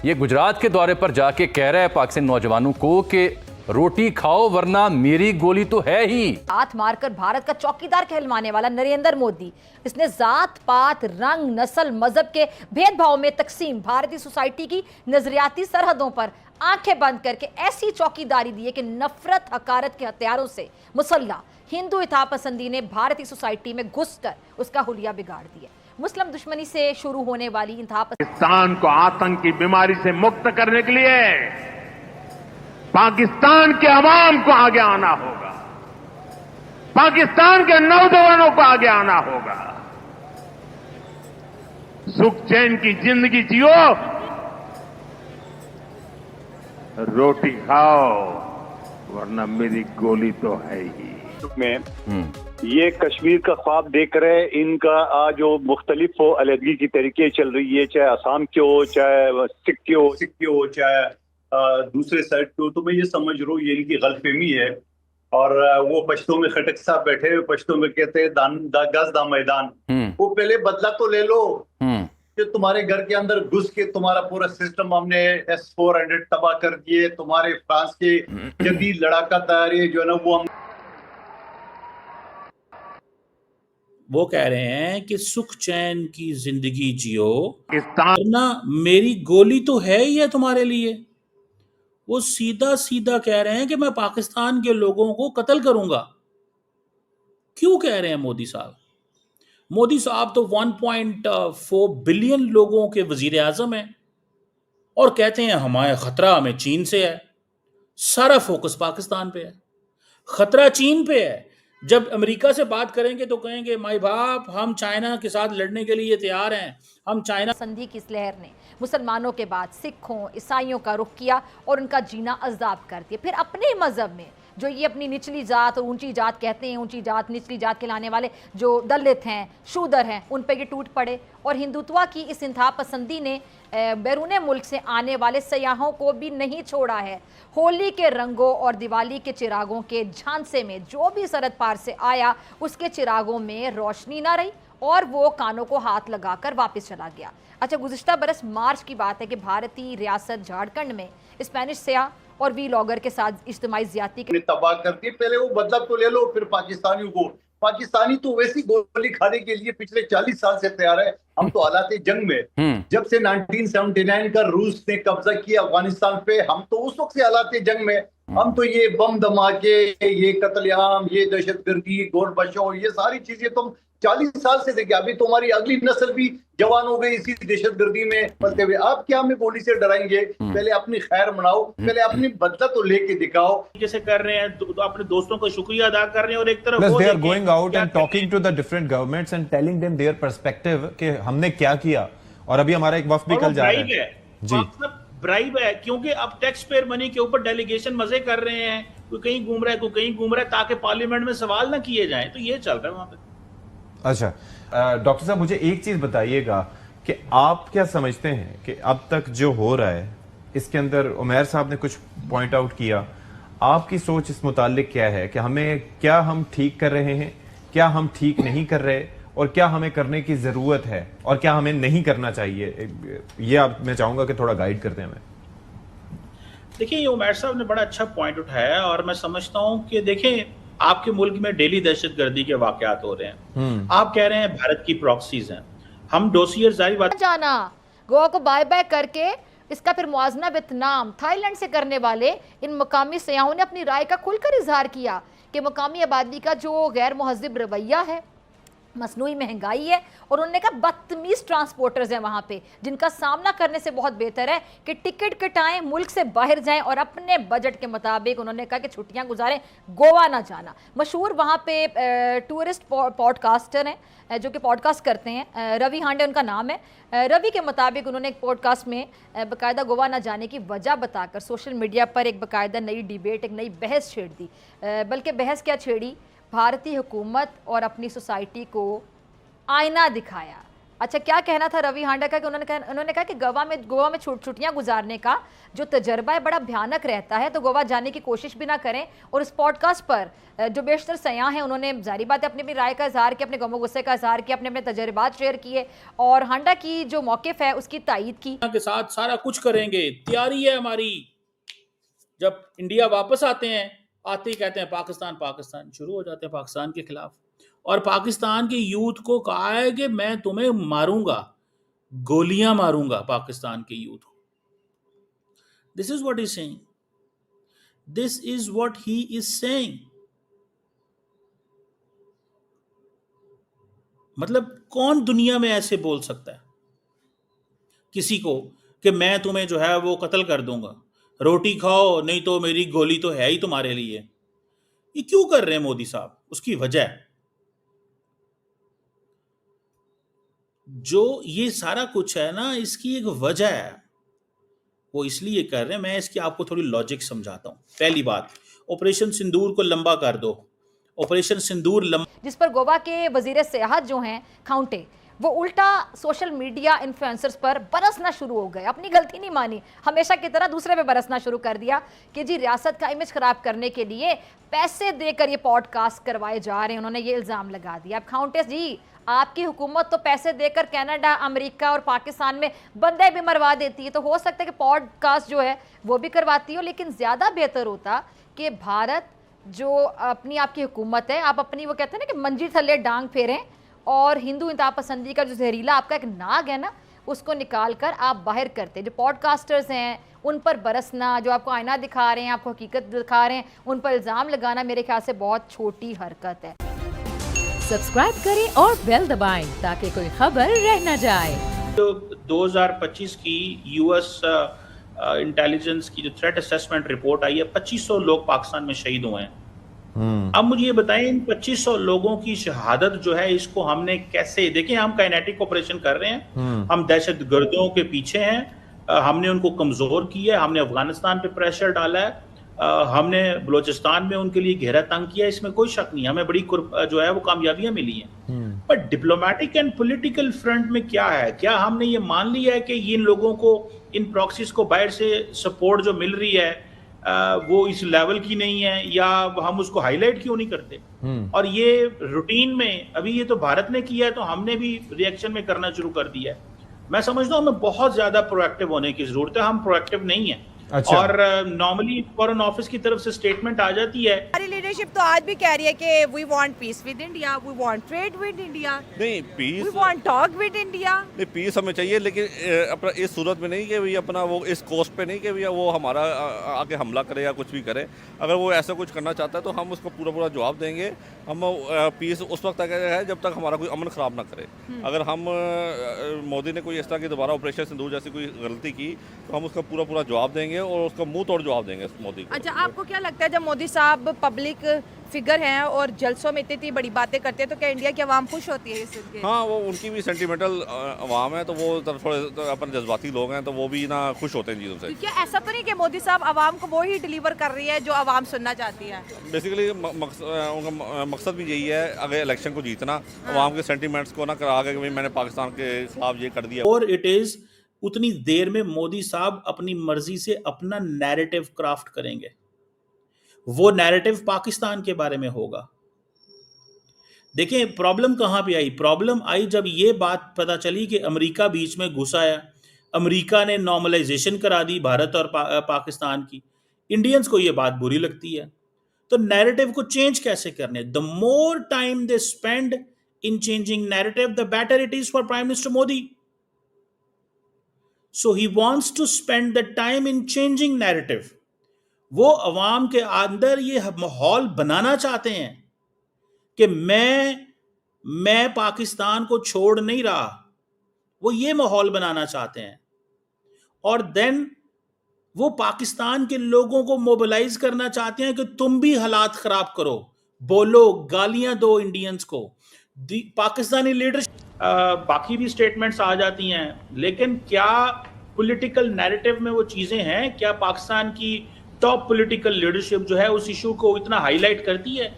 ये गुजरात के दौरे पर जाके कह रहा है पाकिस्तानी नौजवानों को कि रोटी खाओ वरना मेरी गोली तो है ही। हाथ मारकर भारत का चौकीदार कहलवाने वाला नरेंद्र मोदी, इसने जात पात रंग नस्ल मजहब के भेदभाव में तकसीम भारतीय सोसाइटी की नजरियाती सरहदों पर आंखें बंद करके ऐसी चौकीदारी दी है कि नफरत हकारत के हथियारों से मुसल्ला हिंदू इत्तेफाक-पसंदी ने भारतीय सोसाइटी में घुसकर उसका हुलिया बिगाड़ दिया। मुस्लिम दुश्मनी से शुरू होने वाली पाकिस्तान को आतंक की बीमारी से मुक्त करने के लिए पाकिस्तान के अवाम को आगे आना होगा, पाकिस्तान के नौजवानों को आगे आना होगा। सुख चैन की जिंदगी जियो, रोटी खाओ वरना मेरी गोली तो है ही। में ये कश्मीर का ख्वाब देख रहे, इनका जो मुख्तलिफ अलहदगी की तरीके चल रही है, चाहे असम के हो, चाहे सिख के हो, चाहे दूसरे साइड पे हो, तो मैं ये समझ रहा हूँ ये इनकी गलतफहमी है। और वो पश्तो में खटक साहब बैठे हुए पश्तो में कहते हैं गज दा मैदान, वो पहले बदला तो ले लो कि तुम्हारे घर के अंदर घुस के तुम्हारा पूरा सिस्टम हमने S-400 तबाह कर दिए, तुम्हारे फ्रांस के जदीद लड़ाका तैयारी जो है ना वो कह रहे हैं कि सुख चैन की जिंदगी जियो वरना मेरी गोली तो है ही है तुम्हारे लिए। वो सीधा सीधा कह रहे हैं कि मैं पाकिस्तान के लोगों को कत्ल करूंगा। क्यों कह रहे हैं मोदी साहब? मोदी साहब तो 1.4 बिलियन लोगों के वजीर आजम हैं और कहते हैं हमारा खतरा हमें चीन से है। सारा फोकस पाकिस्तान पे है, खतरा चीन पे है। जब अमेरिका से बात करेंगे तो कहेंगे माई बाप हम चाइना के साथ लड़ने के लिए तैयार हैं, हम चाइना। संधि की इस लहर ने मुसलमानों के बाद सिखों ईसाइयों का रुख किया और उनका जीना अजाब कर दिया। फिर अपने मजहब में जो ये अपनी निचली जात और ऊंची जात कहते हैं, ऊंची जात निचली जात कहलाने वाले जो दलित हैं, शूदर हैं, उन पर ये टूट पड़े। और हिंदुत्व की इस इंतहा पसंदी ने बैरून मुल्क से आने वाले सयाहों को भी नहीं छोड़ा है। होली के रंगों और दिवाली के चिरागों के झांसे में जो भी सरहद पार से आया उसके चिरागों में रोशनी ना रही और वो कानों को हाथ लगाकर वापस चला गया। अच्छा, गुज़िश्ता बरस मार्च की बात है कि भारतीय रियासत झारखंड में स्पेनिश सयाह और वी लॉगर के साथ इज्तिमाई ज्यादती के तबाह करती है। पहले वो बदला तो ले लो, फिर पाकिस्तानियों को, पाकिस्तानी तो वैसी गोली खाने के लिए पिछले 40 साल से तैयार है। हम तो हालात जंग में, जब से 1979 का रूस ने कब्जा किया अफगानिस्तान पे, हम तो उस वक्त से हालात जंग में। हम तो ये बम धमाके, ये कत्लेआम, ये दहशतगर्दी, गोलबशो, ये सारी चीजें तो 40 साल से देखे। अभी तो हमारी अगली नस्ल भी जवान हो गई इसी दहशतगर्दी में फंसते हुए। आप क्या हमें गोली से डराएंगे? पहले अपनी खैर मनाओ, पहले अपनी बदला तो लेके दिखाओ। जैसे कर रहे हैं तो अपने दोस्तों का शुक्रिया अदा कर रहे हैं और एक तरफ Plus they are going out and talking to the different governments and telling them their perspective कि हमने क्या किया। और अभी हमारा एक वफ्द भी कल जा रहा है जी, ब्राइब है, क्योंकि अब टैक्स पेयर मनी के ऊपर डेलीगेशन मजे कर रहे हैं, कोई कहीं घूम रहा है, कोई कहीं घूम रहा है, ताकि पार्लियामेंट में सवाल ना किए जाएं। तो ये चल रहा है वहां पे। अच्छा, डॉक्टर साहब मुझे एक चीज बताइएगा कि आप क्या समझते हैं कि अब तक जो हो रहा है इसके अंदर, उमैर साहब ने कुछ पॉइंट आउट किया, आपकी सोच इस मुतालिक क्या है कि हमें, क्या हम ठीक कर रहे हैं, क्या हम ठीक नहीं कर रहे, और क्या हमें करने की जरूरत है और क्या हमें नहीं करना चाहिए? ये आप, मैं चाहूंगा कि थोड़ा गाइड करते हैं हमें। देखिए, ये उमैर साहब ने बड़ा अच्छा पॉइंट उठाया और मैं समझता हूं कि देखें, आपके मुल्क में डेली दहशतगर्दी के वाकयात हो रहे हैं। आप कह रहे हैं भारत की प्रॉक्सीज हैं, हम डोसियर जारी बात जाना गोवा को बाय बाय करके इसका फिर मुआवजा वियतनाम थाईलैंड से करने वाले इन मकामी सयाहों ने अपनी राय का खुलकर इजहार किया कि मकामी आबादी का जो गैर मुहज़्ज़िब रवैया है, मसनूई महंगाई है, और उन्होंने कहा बदतमीज ट्रांसपोर्टर्स हैं वहाँ पे, जिनका सामना करने से बहुत बेहतर है कि टिकट कटाएं, मुल्क से बाहर जाएं और अपने बजट के मुताबिक उन्होंने कहा कि छुट्टियां गुजारें, गोवा ना जाना। मशहूर वहाँ पे टूरिस्ट पॉडकास्टर हैं जो कि पॉडकास्ट करते हैं, रवि हांडे उनका नाम है। रवि के मुताबिक उन्होंने एक पॉडकास्ट में बाकायदा गोवा ना जाने की वजह बताकर सोशल मीडिया पर एक बाकायदा नई डिबेट, एक नई बहस छेड़ दी। बल्कि बहस क्या छेड़ी, भारतीय हुकूमत और अपनी सोसाइटी को आईना दिखाया। अच्छा, क्या कहना था रवि हांडा का कि उन्होंने कहा कि गोवा में छुट्टियां गुजारने का जो तजर्बा है बड़ा भयानक रहता है, तो गोवा जाने की कोशिश भी ना करें। और इस पॉडकास्ट पर जो बेशतर सयाह हैं उन्होंने जारी बात है अपनी अपनी राय का इजहार किया, अपने गमो गुस्से का इजहार किया, अपने अपने तजर्बात शेयर किए और हांडा की जो मौक़िफ़ है उसकी तायीद की। के साथ सारा कुछ करेंगे, तैयारी है हमारी। जब इंडिया वापस आते हैं, आते ही कहते हैं पाकिस्तान पाकिस्तान, शुरू हो जाते हैं पाकिस्तान के खिलाफ। और पाकिस्तान के यूथ को कहा है कि मैं तुम्हें मारूंगा, गोलियां मारूंगा पाकिस्तान के यूथ को। This is what he saying, this is what he is saying. मतलब कौन दुनिया में ऐसे बोल सकता है किसी को कि मैं तुम्हें जो है वो कत्ल कर दूंगा, रोटी खाओ नहीं तो मेरी गोली तो है ही तुम्हारे लिए। ये क्यों कर रहे हैं मोदी साहब? उसकी वजह, जो ये सारा कुछ है ना, इसकी एक वजह है। वो इसलिए कर रहे हैं, मैं इसकी आपको थोड़ी लॉजिक समझाता हूं। पहली बात, ऑपरेशन सिंदूर को लंबा कर दो। ऑपरेशन सिंदूर जिस पर गोवा के वजीर सियाहत जो हैं खाउंटे, वो उल्टा सोशल मीडिया इन्फ्लुएंसर्स पर बरसना शुरू हो गए। अपनी गलती नहीं मानी, हमेशा की तरह दूसरे पे बरसना शुरू कर दिया कि जी रियासत का इमेज खराब करने के लिए पैसे देकर ये पॉडकास्ट करवाए जा रहे हैं। उन्होंने ये इल्ज़ाम लगा दिया। अब खाउंटे जी, आपकी हुकूमत तो पैसे देकर कनाडा, अमेरिका और पाकिस्तान में बंदे भी मरवा देती है, तो हो सकता है कि पॉडकास्ट जो है वो भी करवाती हो। लेकिन ज़्यादा बेहतर होता कि भारत जो अपनी आपकी हुकूमत है, आप अपनी वो कहते हैं ना कि मंजी थल्ले डांग फेरें और हिंदू इंतहा पसंदी का जो जहरीला आपका एक नाग है ना, उसको निकाल कर आप बाहर करते। जो पॉडकास्टर्स हैं उन पर बरसना, जो आपको आईना दिखा रहे हैं, आपको हकीकत दिखा रहे हैं, उन पर इल्ज़ाम लगाना मेरे ख्याल से बहुत छोटी हरकत है। सब्सक्राइब करें और बेल दबाएं ताकि कोई खबर रह न जाए। जो 2025 की यूएस इंटेलिजेंस की जो थ्रेट असेसमेंट रिपोर्ट आई है, 2500 लोग पाकिस्तान में शहीद हुए हैं। अब मुझे ये बताएं, इन 2500 लोगों की शहादत जो है, इसको हमने कैसे, देखिए हम काइनेटिक ऑपरेशन कर रहे हैं, हम दहशत गर्दों के पीछे हैं, हमने उनको कमजोर किया है, हमने अफगानिस्तान पे प्रेशर डाला है, हमने बलोचिस्तान में उनके लिए घेरा तंग किया, इसमें कोई शक नहीं, हमें बड़ी जो है वो कामयाबियां मिली हैं। पर डिप्लोमेटिक एंड पॉलिटिकल फ्रंट में क्या है? क्या हमने ये मान लिया है कि इन लोगों को, इन प्रॉक्सीज को बाहर से सपोर्ट जो मिल रही है वो इस लेवल की नहीं है, या हम उसको हाईलाइट क्यों नहीं करते? और ये रूटीन में अभी ये तो भारत ने किया है, तो हमने भी रिएक्शन में करना शुरू कर दिया है। मैं समझता हूँ हमें बहुत ज्यादा प्रोएक्टिव होने की जरूरत है, हम प्रोएक्टिव नहीं है। अच्छा। और नॉर्मली फॉरेन ऑफिस की तरफ से स्टेटमेंट आ जाती है। हमारी लीडरशिप तो आज भी कह रही है कि we want peace with India, we want trade with India, नहीं peace, we want talk with India. नहीं पीस हमें चाहिए, लेकिन अपना इस सूरत में नहीं कि भैया अपना वो इस कोस्ट पे नहीं कि भैया वो हमारा आके हमला करे या कुछ भी करे। अगर वो ऐसा कुछ करना चाहता है तो हम उसको पूरा पूरा जवाब देंगे। हम पीस उस वक्त तक है जब तक हमारा कोई अमन खराब ना करे। अगर हम मोदी ने कोई इस तरह की दोबारा ऑपरेशन सिंदूर जैसी कोई गलती की तो हम उसका पूरा पूरा जवाब देंगे और उसका मुंह तोड़ जवाब देंगे मोदी को। अच्छा, आपको क्या लगता है जब मोदी साहब पब्लिक फिगर हैं और जलसों में इतनी बड़ी बातें करते हैं, तो क्या इंडिया की आवाम खुश होती है इस के? हाँ, वो उनकी भी सेंटिमेंटल आवाम है, तो वो थोड़े अपन जज्बाती लोग हैं, तो वो भी ना खुश होते हैं चीज़ों से। क्या ऐसा तो नहीं कि मोदी साहब आवाम को वो ही डिलीवर कर रही है जो आवाम सुनना चाहती है? बेसिकली उनका मकसद भी यही है, अगर इलेक्शन को जीतना, आवाम के सेंटिमेंट्स को ना करा के मैंने पाकिस्तान के खिलाफ ये कर दिया। और इट इज उतनी देर में मोदी साहब अपनी मर्जी से अपना नैरेटिव क्राफ्ट करेंगे। वो नैरेटिव पाकिस्तान के बारे में होगा। देखिए प्रॉब्लम कहां पे आई? प्रॉब्लम आई जब ये बात पता चली कि अमेरिका बीच में घुस आया, अमेरिका ने नॉर्मलाइजेशन करा दी भारत और पाकिस्तान की। इंडियंस को ये बात बुरी लगती है, तो नैरेटिव को चेंज कैसे करने? The more time they spend in changing narrative, the better it is for prime minister Modi. So he wants to spend the time in changing narrative. वो अवाम के अंदर ये माहौल बनाना चाहते हैं कि मैं पाकिस्तान को छोड़ नहीं रहा। वो ये माहौल बनाना चाहते हैं और देन वो पाकिस्तान के लोगों को मोबिलाइज करना चाहते हैं कि तुम भी हालात खराब करो, बोलो, गालियां दो इंडियंस को। पाकिस्तानी लीडरशिप बाकी भी स्टेटमेंट्स आ जाती हैं, लेकिन क्या पॉलिटिकल नैरेटिव में वो चीजें हैं? क्या पाकिस्तान की टॉप पॉलिटिकल लीडरशिप जो है उस इशू को इतना हाईलाइट करती है?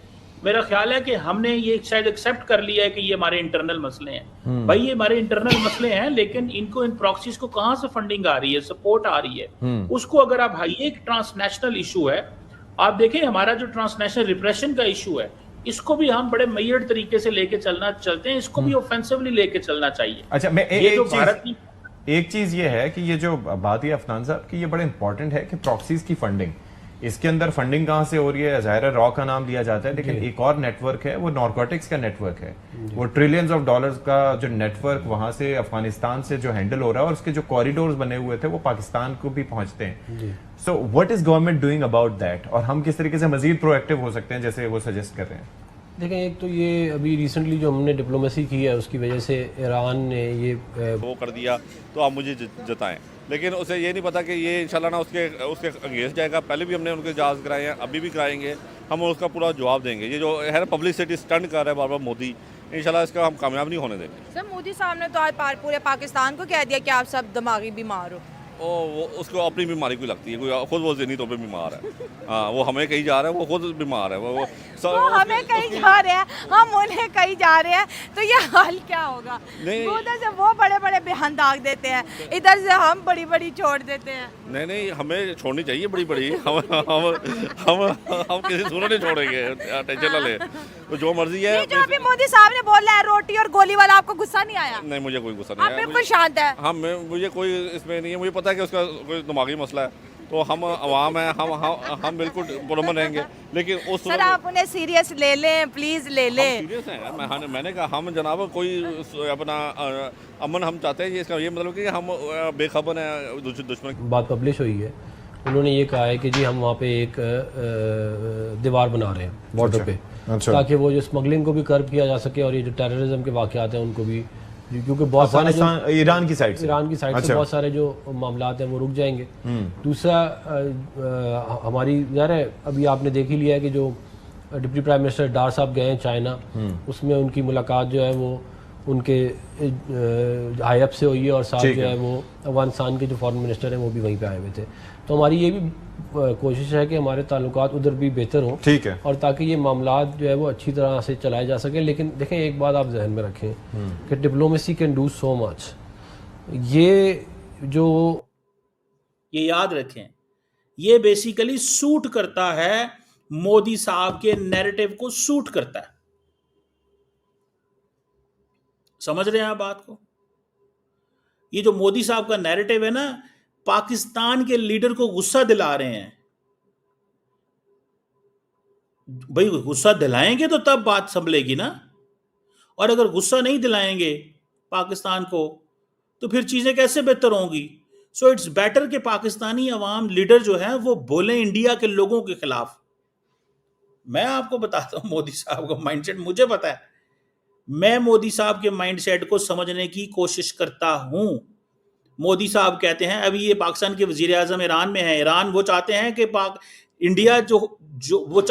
मेरा ख्याल है कि हमने ये शायद एक्सेप्ट कर लिया है कि ये हमारे इंटरनल मसले हैं। भाई ये हमारे इंटरनल मसले हैं, लेकिन इनको इन प्रॉक्सीज को कहां से फंडिंग आ रही है, सपोर्ट आ रही है, उसको अगर आप भाई एक ट्रांसनेशनल इशू है, आप देखें हमारा जो ट्रांसनेशनल रिप्रेशन का इशू है, इसको भी हम बड़े मेजर्ड तरीके से लेके चलते हैं, इसको भी ऑफेंसिवली लेके चलना चाहिए। अच्छा, मैं ये जो भारत की एक चीज ये है कि ये जो बात है अफनान साहब की, ये बड़ा इंपॉर्टेंट है कि प्रॉक्सीज की फंडिंग, इसके अंदर फंडिंग कहां से हो रही है? ज़ाहिर है रॉ का नाम लिया जाता है, लेकिन एक और नेटवर्क है, वो नारकोटिक्स का नेटवर्क है। वो ट्रिलियंस ऑफ डॉलर्स का जो नेटवर्क वहां से अफगानिस्तान से जो हैंडल हो रहा है, और उसके जो कॉरिडोर्स बने हुए थे वो पाकिस्तान को भी पहुंचते हैं। So what is government doing about that, और हम किस तरीके से मजीद प्रोएक्टिव हो सकते हैं जैसे वो सजेस्ट कर रहे हैं? देखें, एक तो ये अभी रिसेंटली जो हमने डिप्लोमेसी की है उसकी वजह से ईरान ने ये वो कर दिया, तो आप मुझे जताएं, लेकिन उसे ये नहीं पता कि ये इंशाल्लाह ना उसके अगेंस्ट जाएगा। पहले भी हमने उनके जहाज कराए हैं, अभी भी कराएंगे, हम उसका पूरा जवाब देंगे। ये जो है पब्लिसिटी स्टंट कर रहा है बार बार मोदी, इंशाल्लाह इसका हम कामयाब नहीं होने देंगे। सर मोदी साहब ने तो आज पूरे पाकिस्तान को कह दिया कि आप सब दिमागी बीमार हो। वो उसको अपनी बीमारी कोई लगती है, कोई खुद वो ज़हनी तौर पे बीमार है। हाँ, वो हमें कहीं जा रहा है, वो खुद बीमार है। वो हमें कहीं जा रहे हैं, हम उन्हें कहीं जा रहे हैं, तो ये हाल क्या होगा? उधर से वो बड़े बड़े बयान दाग देते हैं, इधर से हम बड़ी बड़ी छोड़ देते हैं। नहीं, हमें छोड़नी चाहिए बड़ी बड़ी। हम किसी सूरत नहीं छोड़ेंगे, टेंशन ना ले, तो जो मर्जी है। जो अभी मोदी साहब ने बोला है रोटी और गोली वाला, आपको गुस्सा नहीं आया? नहीं, मुझे कोई गुस्सा नहीं आया, बिल्कुल शांत है। हाँ, मुझे कोई इसमें नहीं है, मुझे पता है कि उसका कोई दिमागी मसला है, तो हम अवाम हैं, हम बिल्कुल पुरअमन रहेंगे। लेकिन उस सर आप उन्हें सीरियस ले लें, प्लीज ले लें। सीरियस हैं, मैंने कहा हम जनाब कोई अपना अमन हम चाहते हैं, इसका ये मतलब कि हम बेखबर हैं दुश्मन। बात पब्लिश हुई है, उन्होंने ये कहा है कि जी हम वहाँ पे एक दीवार बना रहे हैं बॉर्डर पे, ताकि वो जो स्मगलिंग को भी कर्ब किया जा सके, और ये जो टेररिज्म के वाक़यात हैं उनको भी, क्योंकि बहुत सारे ईरान की साइड से बहुत सारे जो मामलात हैं वो रुक जाएंगे। दूसरा हमारी ज़ाहिर है अभी आपने देख ही लिया है कि जो डिप्टी प्राइम मिनिस्टर डार साहब गए हैं चाइना, उसमें उनकी मुलाकात जो है वो उनके हाई अप से हुई है, और साथ जो है वो अफगानिस्तान के जो फॉरेन मिनिस्टर हैं वो भी वहीं पे आए हुए थे। तो हमारी ये भी कोशिश है कि हमारे ताल्लुकात उधर भी बेहतर हों, ठीक है, और ताकि ये मामलात जो है वो अच्छी तरह से चलाए जा सके। लेकिन देखें, एक बात आप जहन में रखें कि diplomacy can do so much. ये याद रखें, ये बेसिकली सूट करता है मोदी साहब के नैरेटिव को, सूट करता है। समझ रहे हैं आप बात को? ये जो मोदी साहब का नैरेटिव है ना, पाकिस्तान के लीडर को गुस्सा दिला रहे हैं। भाई गुस्सा दिलाएंगे तो तब बात संभलेगी ना, और अगर गुस्सा नहीं दिलाएंगे पाकिस्तान को तो फिर चीजें कैसे बेहतर होंगी? सो इट्स बेटर कि पाकिस्तानी अवाम लीडर जो है वो बोले इंडिया के लोगों के खिलाफ। मैं आपको बताता हूं मोदी साहब का माइंडसेट मुझे पता है, मैं मोदी साहब के माइंडसेट को समझने की कोशिश करता हूं। मोदी साहब कहते हैं, अभी ये पाकिस्तान के वजीर आजम ईरान में है, ईरान वो चाहते हैं कि इंडिया जो वो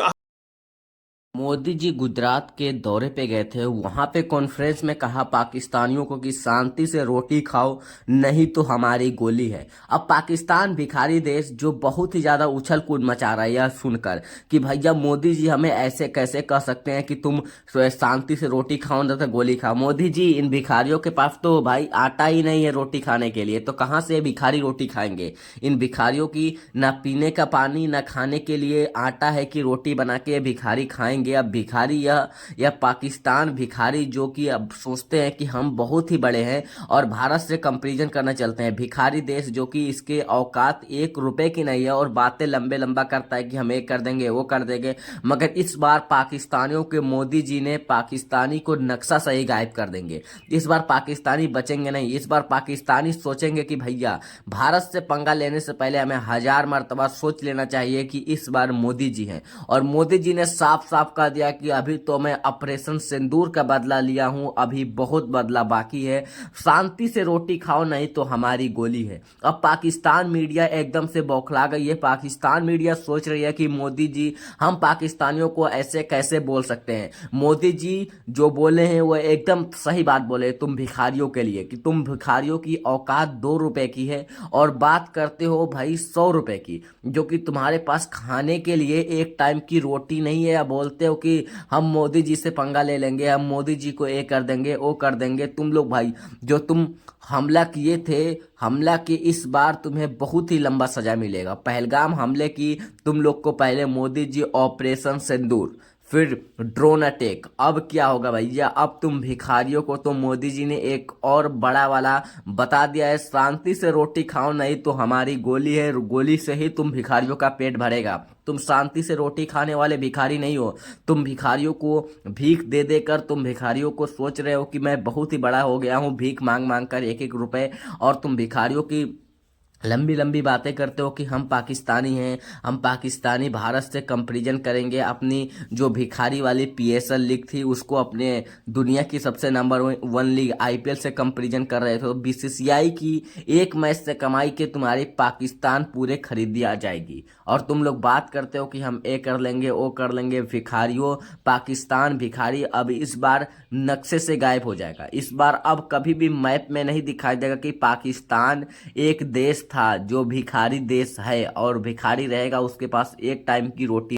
मोदी जी गुजरात के दौरे पे गए थे, वहां पे कॉन्फ्रेंस में कहा पाकिस्तानियों को कि शांति से रोटी खाओ, नहीं तो हमारी गोली है। अब पाकिस्तान भिखारी देश जो बहुत ही ज्यादा उछल कूद मचा रहा है यह सुनकर कि भैया मोदी जी हमें ऐसे कैसे कह सकते हैं कि तुम शांति से रोटी खाओ ना तो गोली खाओ। मोदी जी, इन भिखारियों के पास तो भाई आटा ही नहीं है रोटी खाने के लिए, तो कहाँ से भिखारी रोटी खाएंगे? इन भिखारियों की ना पीने का पानी ना खाने के लिए आटा है कि रोटी बना के भिखारी खाएंगे। अब भिखारी या पाकिस्तान भिखारी जो कि अब सोचते हैं कि हम बहुत ही बड़े हैं और भारत से कंपैरिजन करना चलते हैं। भिखारी देश जो कि इसके औकात 1 रुपए की नहीं है और बातें लंबा करता है कि हम एक कर देंगे वो कर देंगे, मगर इस बार पाकिस्तानियों के मोदी जी ने पाकिस्तानी को नक्शा सही गायब कर देंगे। इस बार पाकिस्तानी बचेंगे नहीं। इस बार पाकिस्तानी सोचेंगे कि भैया भारत से पंगा लेने से पहले हमें 1000 मरतबा सोच लेना चाहिए कि इस बार मोदी जी हैं। और मोदी जी ने साफ कह दिया कि अभी तो मैं ऑपरेशन सिंदूर का बदला लिया हूं, अभी बहुत बदला बाकी है, शांति से रोटी खाओ नहीं तो हमारी गोली है। अब पाकिस्तान मीडिया एकदम से बौखला गई है। पाकिस्तान मीडिया सोच रही है कि मोदी जी हम पाकिस्तानियों को ऐसे कैसे बोल सकते हैं। मोदी जी जो बोले हैं वो एकदम सही बात बोले तुम भिखारियों के लिए, कि तुम भिखारियों की औकात 2 रुपए की है और बात करते हो भाई 100 रुपए की, जो कि तुम्हारे पास खाने के लिए एक टाइम की रोटी नहीं है, या बोलते कहते हो कि हम मोदी जी से पंगा ले लेंगे, हम मोदी जी को ये कर देंगे वो कर देंगे। तुम लोग भाई जो तुम हमला किए थे, हमला की इस बार तुम्हें बहुत ही लंबा सजा मिलेगा। पहलगाम हमले की तुम लोग को पहले मोदी जी ऑपरेशन सिंदूर, फिर ड्रोन अटैक, अब क्या होगा भैया, अब तुम भिखारियों को तो मोदी जी ने एक और बड़ा वाला बता दिया है, शांति से रोटी खाओ नहीं तो हमारी गोली है, गोली से ही तुम भिखारियों का पेट भरेगा। तुम शांति से रोटी खाने वाले भिखारी नहीं हो, तुम भिखारियों को भीख दे देकर तुम भिखारियों को सोच रहे हो कि मैं बहुत ही बड़ा हो गया हूँ, भीख मांग मांग कर एक एक रुपए, और तुम भिखारियों की लंबी लंबी बातें करते हो कि हम पाकिस्तानी हैं, हम पाकिस्तानी भारत से कंपैरिजन करेंगे। अपनी जो भिखारी वाली PSL लीग थी उसको अपने दुनिया की सबसे नंबर 1 लीग IPL से कंपैरिजन कर रहे थे। BCCI की एक मैच से कमाई के तुम्हारी पाकिस्तान पूरे खरीदी आ जाएगी, और तुम लोग बात करते हो कि हम ये कर लेंगे वो कर लेंगे। भिखारियों, पाकिस्तान भिखारी अब इस बार नक्शे से गायब हो जाएगा। इस बार अब कभी भी मैप में नहीं दिखाई देगा कि पाकिस्तान एक देश था जो भिखारी देश है, और भिखारी रहेगा, उसके पास एक टाइम की रोटी